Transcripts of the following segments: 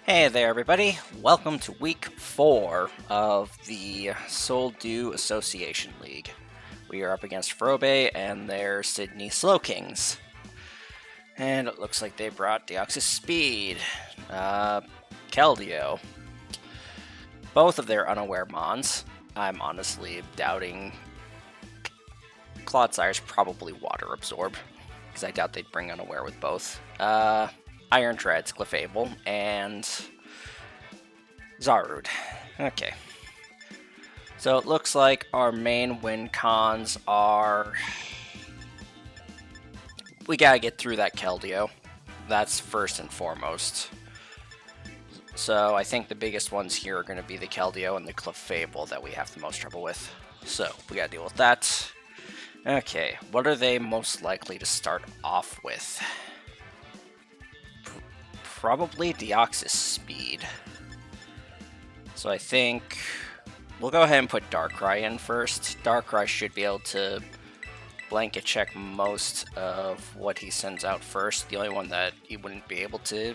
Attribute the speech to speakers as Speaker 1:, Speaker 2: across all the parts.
Speaker 1: Hey there, everybody. Welcome to week 4 of the Soldew Association League. We are up against Frobe and their Sydney Slowkings. And it looks like they brought Deoxys Speed, Keldeo, both of their unaware Mons. I'm honestly doubting Clodsire's probably Water Absorb, because I doubt they'd bring unaware with both. Iron Treads, Clefable, and Zarud. Okay. So it looks like our main win cons are... We gotta get through that Keldeo. That's first and foremost. So I think the biggest ones here are going to be the Keldeo and the Clefable that we have the most trouble with. So we gotta deal with that. Okay, what are they most likely to start off with? Probably Deoxys Speed. So I think we'll go ahead and put Darkrai in first. Darkrai should be able to blanket check most of what he sends out first. The only one that he wouldn't be able to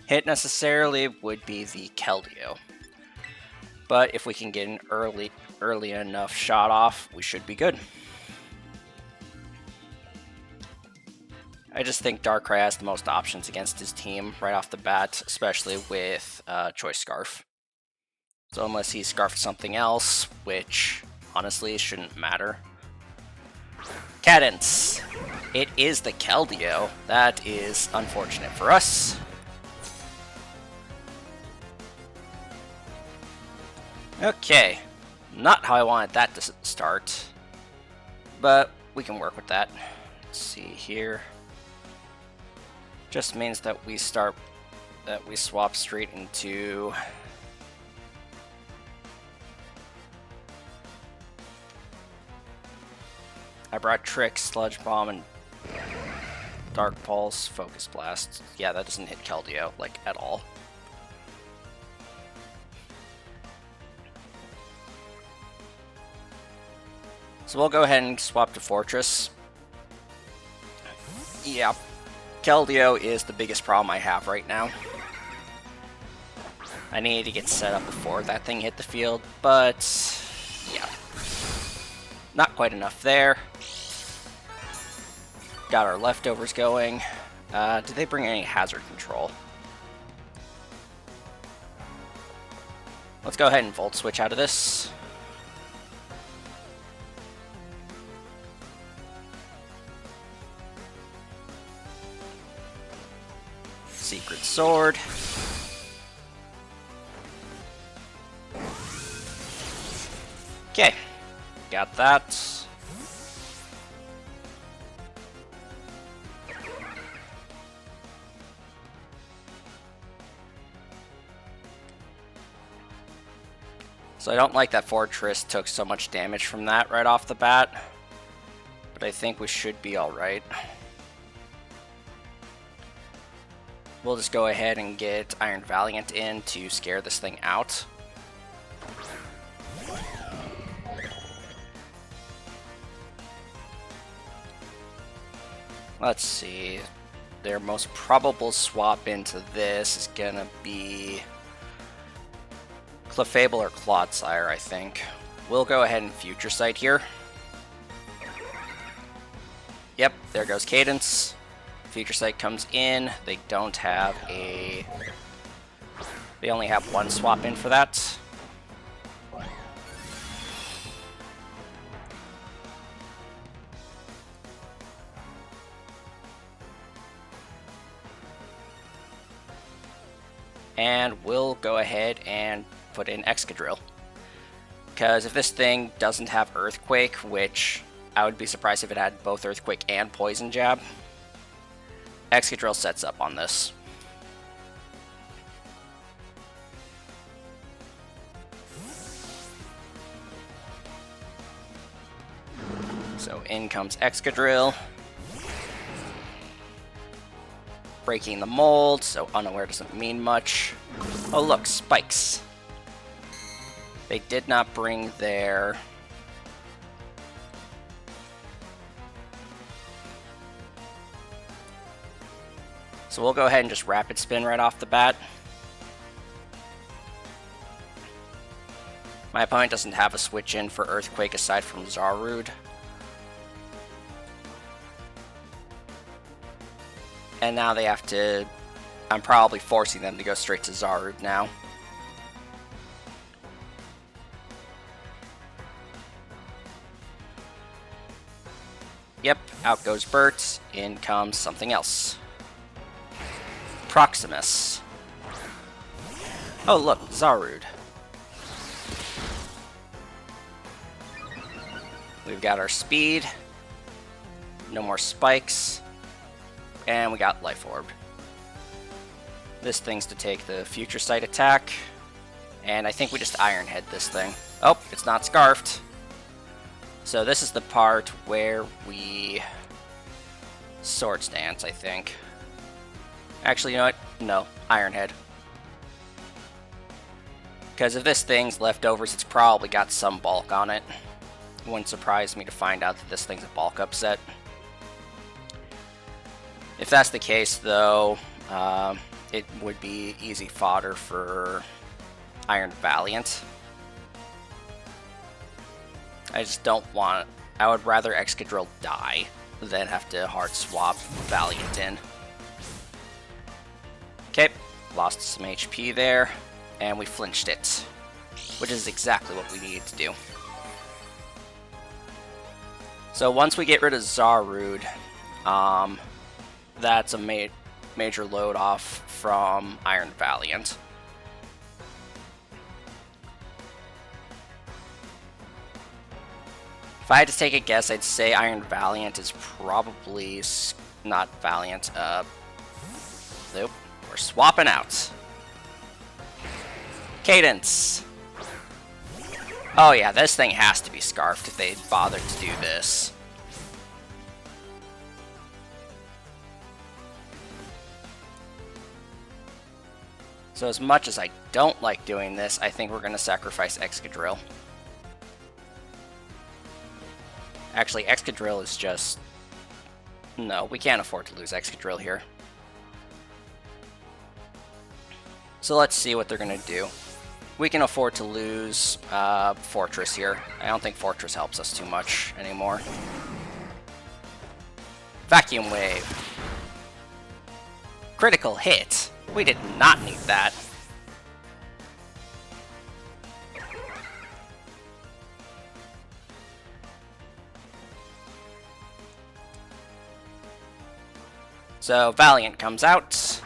Speaker 1: hit necessarily would be the Keldeo. But if we can get an early enough shot off, we should be good. I just think Darkrai has the most options against his team right off the bat, especially with Choice Scarf. So unless he scarfed something else, which honestly shouldn't matter. Cadence! It is the Keldeo. That is unfortunate for us. Okay, not how I wanted that to start, but we can work with that. Let's see here. Just means that we swap straight into I brought Trick, Sludge Bomb, and Dark Pulse, Focus Blast. Yeah, that doesn't hit Keldeo, like, at all. So we'll go ahead and swap to Fortress. Yeah, Keldeo is the biggest problem I have right now. I needed to get set up before that thing hit the field, but yeah. Not quite enough there. Got our leftovers going. Did they bring any hazard control? Let's go ahead and Volt Switch out of this. Secret Sword. Okay, got that. So I don't like that Fortress took so much damage from that right off the bat, but I think we should be alright. We'll just go ahead and get Iron Valiant in to scare this thing out. Let's see. Their most probable swap into this is gonna be Clefable or Clodsire, I think. We'll go ahead and Future Sight here. Yep, there goes Cadence. Future Sight comes in. They don't have a... They only have one swap in for that. And we'll go ahead and put in Excadrill. Because if this thing doesn't have Earthquake, which I would be surprised if it had both Earthquake and Poison Jab, Excadrill sets up on this. So in comes Excadrill. Breaking the mold, so unaware doesn't mean much. Oh look, spikes. They did not bring their... So we'll go ahead and just Rapid Spin right off the bat. My opponent doesn't have a switch in for Earthquake aside from Zarude. And now they have to... I'm probably forcing them to go straight to Zarude now. Yep, out goes Bert, in comes something else. Proximus. Oh look, Zarude. We've got our speed. No more spikes. And we got Life Orb. This thing's to take the Future Sight attack. And I think we just Iron Head this thing. Oh, it's not Scarfed. So this is the part where we Swords Dance, I think. Actually, you know what? No, Iron Head. Because if this thing's leftovers, it's probably got some bulk on it. It wouldn't surprise me to find out that this thing's a bulk upset. If that's the case, though, it would be easy fodder for Iron Valiant. I just don't want... I would rather Excadrill die than have to hard swap Valiant in. Okay, lost some HP there, and we flinched it, which is exactly what we needed to do. So once we get rid of Zarude, that's a major load off from Iron Valiant. If I had to take a guess, I'd say Iron Valiant is probably not Valiant. Nope, we're swapping out. Cadence. Oh yeah, this thing has to be Scarfed if they bothered to do this. So as much as I don't like doing this, I think we're going to sacrifice Excadrill. Actually, Excadrill is just... No, we can't afford to lose Excadrill here. So let's see what they're going to do. We can afford to lose Fortress here. I don't think Fortress helps us too much anymore. Vacuum Wave. Critical hit. We did not need that. So Valiant comes out.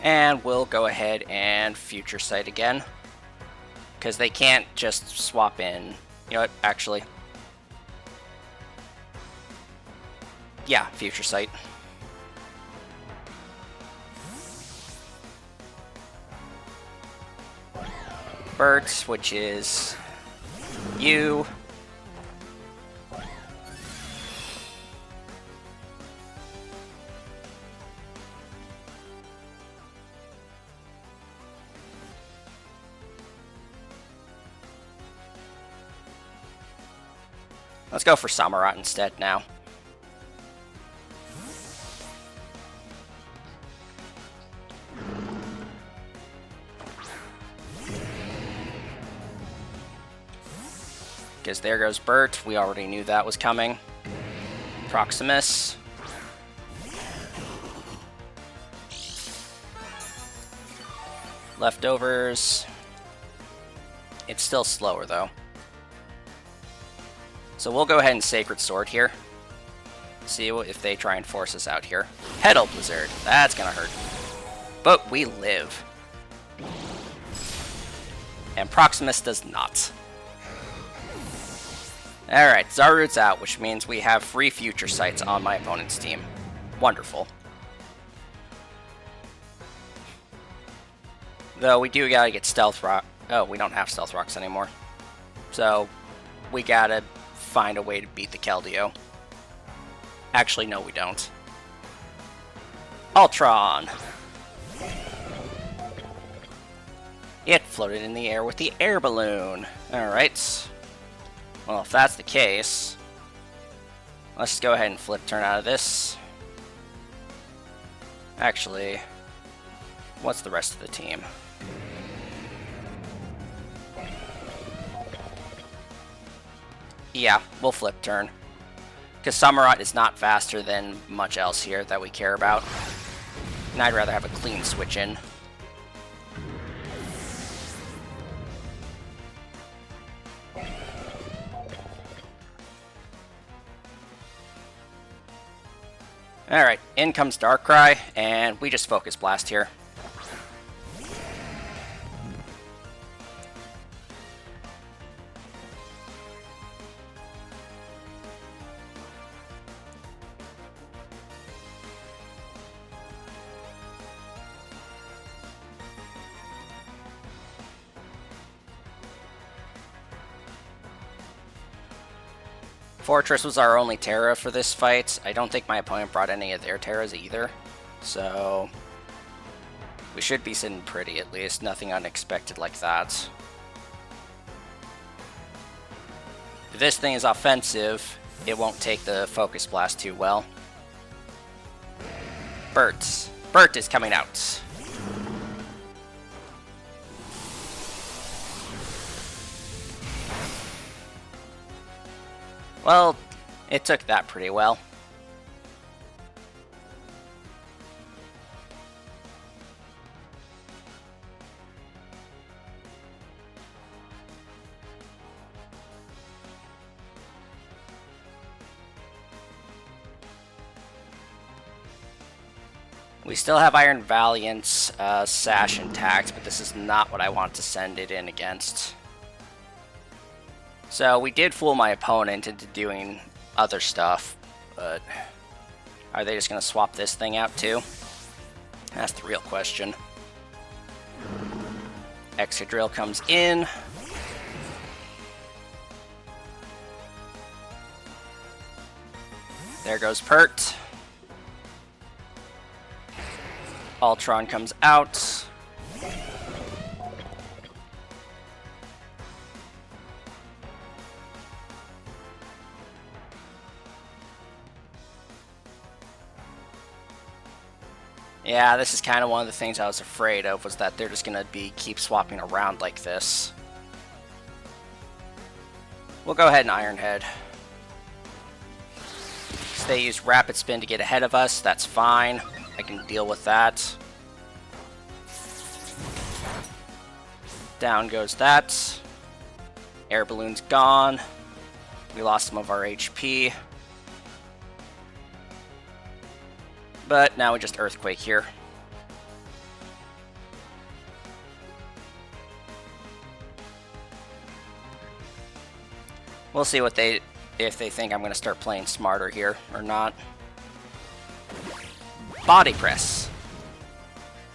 Speaker 1: And we'll go ahead and Future Sight again. Because they can't just swap in. You know what, actually. Yeah, Future Sight. Bert, which is you. Let's go for Samurott instead now. Because there goes Bert. We already knew that was coming. Proximus. Leftovers. It's still slower though. So we'll go ahead and Sacred Sword here. See if they try and force us out here. Petal Blizzard. That's gonna hurt. But we live. And Proximus does not. Alright, Zarude's out, which means we have free Future Sights on my opponent's team. Wonderful. Though we do gotta get Stealth Rock. Oh, we don't have Stealth Rocks anymore. So, we gotta find a way to beat the Keldeo. Actually, no, we don't. Ultron! It floated in the air with the air balloon. Alright. Well, if that's the case, let's just go ahead and flip turn out of this. Actually, What's the rest of the team? Yeah, we'll flip turn. Because Samurott is not faster than much else here that we care about. And I'd rather have a clean switch in. Alright, in comes Darkrai, and we just Focus Blast here. Fortress was our only Terra for this fight. I don't think my opponent brought any of their Terras either. So we should be sitting pretty at least. Nothing unexpected like that. If this thing is offensive, it won't take the Focus Blast too well. Bert. Bert is coming out. Well, it took that pretty well. We still have Iron Valiant's Sash intact, but this is not what I want to send it in against. So we did fool my opponent into doing other stuff, but are they just going to swap this thing out too? That's the real question. Excadrill comes in. There goes Pert. Ultron comes out. Yeah, this is kind of one of the things I was afraid of, was that they're just going to keep swapping around like this. We'll go ahead and Iron Head. So they use Rapid Spin to get ahead of us, that's fine. I can deal with that. Down goes that. Air Balloon's gone. We lost some of our HP. But now we just Earthquake here. We'll see what if they think I'm going to start playing smarter here or not. Body Press.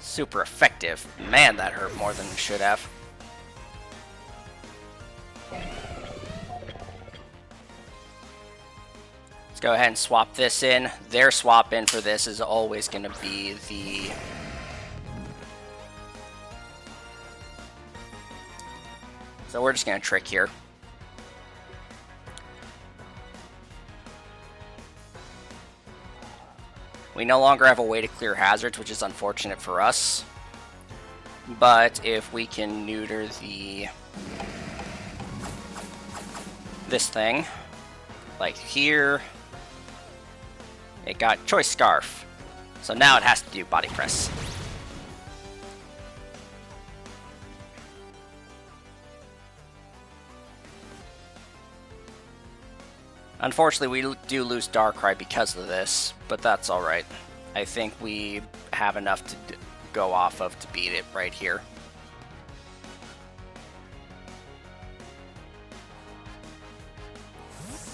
Speaker 1: Super effective. Man, that hurt more than it should have. Let's go ahead and swap this in. Their swap in for this is always going to be the... So we're just going to trick here. We no longer have a way to clear hazards, which is unfortunate for us. But if we can neuter this thing, like here, it got Choice Scarf. So now it has to do Body Press. Unfortunately, we do lose Darkrai because of this, but that's alright. I think we have enough to go off of to beat it right here.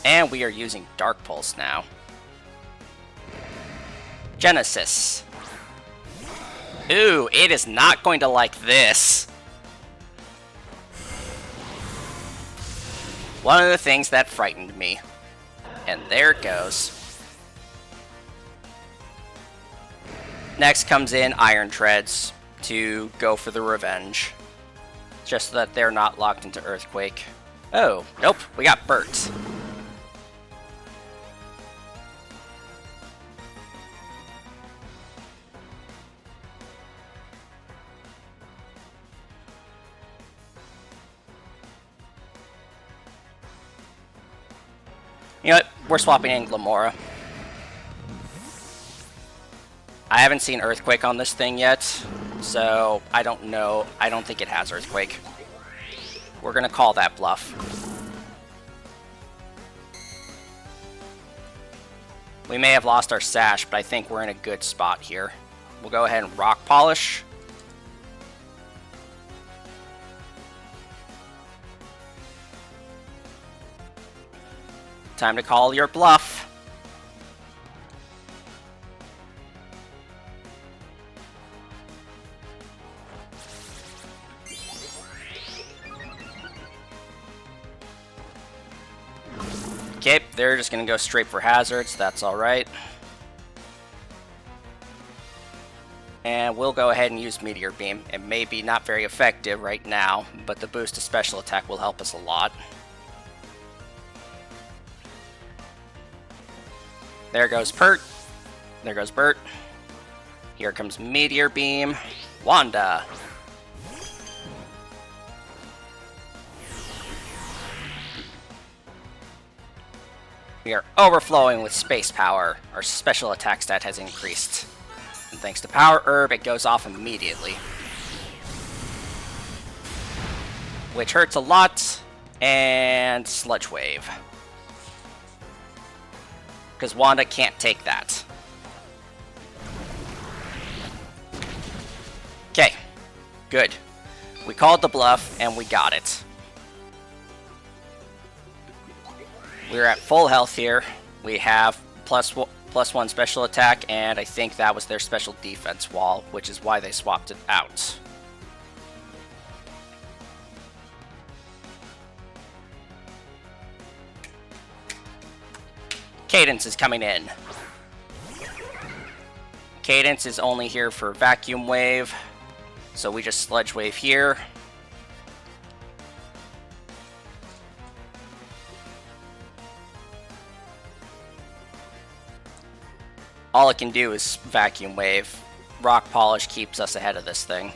Speaker 1: And we are using Dark Pulse now. Genesis. Ooh, it is not going to like this. One of the things that frightened me. And there it goes. Next comes in Iron Treads to go for the revenge. Just so that they're not locked into Earthquake. Oh, nope, we got Bert. You know what? We're swapping in Glimmora. I haven't seen Earthquake on this thing yet, so I don't know. I don't think it has Earthquake. We're going to call that bluff. We may have lost our Sash, but I think we're in a good spot here. We'll go ahead and Rock Polish. Time to call your bluff. Okay, they're just going to go straight for hazards. That's alright. And we'll go ahead and use Meteor Beam. It may be not very effective right now, but the boost to special attack will help us a lot. There goes Pert. There goes Bert. Here comes Meteor Beam. Wanda. We are overflowing with space power. Our special attack stat has increased. And thanks to Power Herb, it goes off immediately. Which hurts a lot. And Sludge Wave. Because Wanda can't take that. Okay. Good. We called the bluff, and we got it. We're at full health here. We have +1 special attack, and I think that was their special defense wall, which is why they swapped it out. Cadence is coming in. Cadence is only here for Vacuum Wave, so we just Sludge Wave here. All it can do is Vacuum Wave. Rock Polish keeps us ahead of this thing.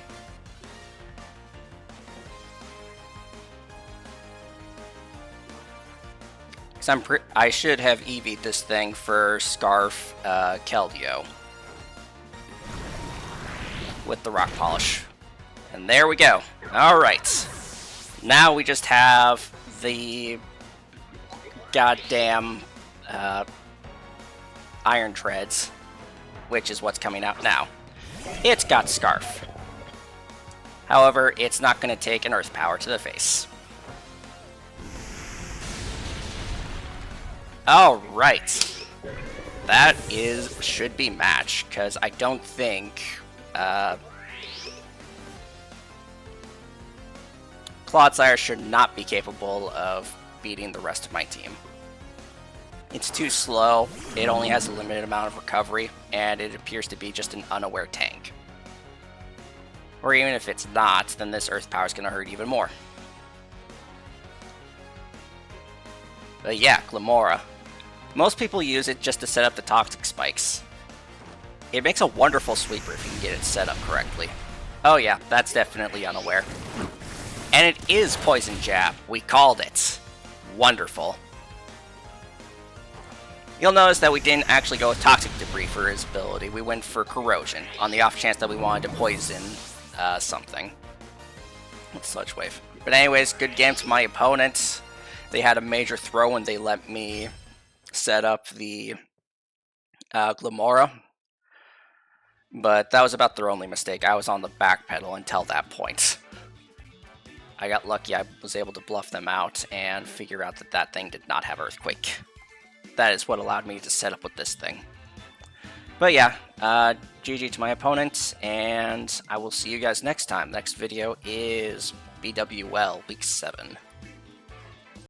Speaker 1: I should have EV'd this thing for Scarf Keldeo with the Rock Polish. And there we go. Alright. Now we just have the goddamn Iron Treads, which is what's coming out now. It's got Scarf. However, it's not going to take an Earth Power to the face. Alright. That should be match, because I don't think Clodsire should not be capable of beating the rest of my team. It's too slow, it only has a limited amount of recovery, and it appears to be just an unaware tank. Or even if it's not, then this Earth Power is going to hurt even more. But yeah, Glimmora. Most people use it just to set up the Toxic Spikes. It makes a wonderful sweeper if you can get it set up correctly. Oh yeah, that's definitely unaware. And it is Poison Jab. We called it. Wonderful. You'll notice that we didn't actually go with Toxic Debris for his ability. We went for Corrosion, on the off chance that we wanted to poison something. Sludge Wave. But anyways, good game to my opponents. They had a major throw and they let me set up the Glimmora. But that was about their only mistake. I was on the back pedal until that point. I got lucky. I was able to bluff them out and figure out that that thing did not have Earthquake. That is what allowed me to set up with this thing. But yeah, GG to my opponent, and I will see you guys next time. Next video is BWL Week 7.